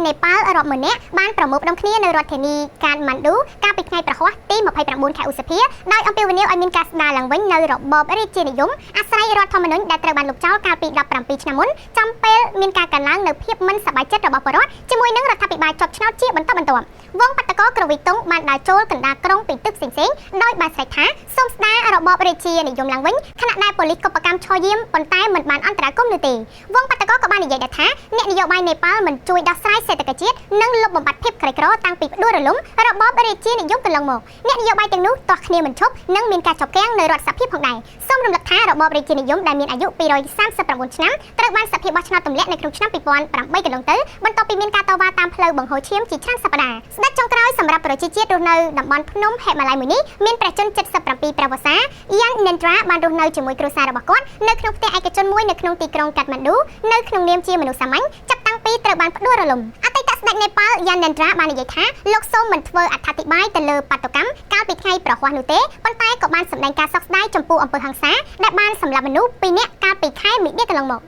เนปาลรอบเหมือนเนี้ยบ้านประมุขดำគ្នានៅរដ្ឋធានីកាថ្មណ្ឌូកាលពីថ្ងៃប្រហ័សទី29 ខែឧសភាដោយអំពាវនាវឲ្យមានការស្ដារឡើងវិញនៅរបបរាជានិយមអាស្រ័យរដ្ឋធម្មនុញ្ញដែលត្រូវបានលុបចោលកាលពី17ឆ្នាំមុនចំពេលមានការកើនឡើងនៅភាពមិនសប្បាយចិត្តរបស់ប្រជាពលរដ្ឋជាមួយនឹងរដ្ឋាភិបាលជាប់ឆ្នោតជាបន្តបន្ទាប់វងបាតកោក្រវីតុងបានដើរចូលកណ្ដាលក្រុងពីទឹកផ្សេងៗដោយបានស្រែកថាសូមស្ដាររបបរាជានិយមឡើងវិញខណៈដែលប៉ូលីសកុបកម្មឆយយាមប៉ុន្តែមិនបានអន្តរាគមន៍នោះទេវងបាតកោក៏បាននិយាយដែរថាអ្នកនយោបាយនេប៉ាល់មិនជួយដោះស្រាយសេដ្ឋកិច្ចជាតិនិងលុបបំបាត់ភាពក្រីក្រតាំងពីផ្ដួលរលំរបបរាជានិយមកន្លងមកអ្នកនយោបាយទាំងនោះទាស់គ្នាមិនឈប់និងមានការចាប់គាំងនៅរដ្ឋសភាផងដែរសូមរំលឹកថារបបរាជានិយមដែលមានអាយុ239ឆ្នាំត្រូវបានសភាបោះឆ្នោតទម្លាក់នៅក្នុងឆ្នាំ2008កន្លងទៅបន្ទាប់ពីមានការតវ៉ាតាមផ្លូវបង្ហូរឈាមជាច្រើនសប្តាហ៍ស្ដេចចុងក្រោយសម្រាប់ប្រជាជាតិរស់នៅតំបន់ភ្នំហេម៉ាឡ័យមួយនេះមានព្រះជន្ម77ព្រះវស្សាយ៉ាន់ណេនត្រាបានរស់នៅជាមួយគ្រួសាររបស់គាត់នៅក្នុងផ្ទះឯកជនមួយនៅក្នុងទីក្រុងកាថ្មណ្ឌូនៅក្នុងនាមជាមនុស្សសាមញ្ញចាប់តាំងពីត្រូវបានផ្ដួលរលំអតីតស្ដេចនេប៉ាល់យ៉ាន់ណេនត្រាបាននិយាយថាលោកសូមមិនធ្វើអត្ថាធិប្បាយទៅលើបាតុកម្មកាលពីថ្ងៃប្រហ័សនោះទេប៉ុន្តែក៏បានសម្ដែងការសោកស្ដាយចំពោះអំពើហិង្សាដែលបានសម្លាប់មនុស្ស2នាក់កាលពីខែមីនាកន្លងមក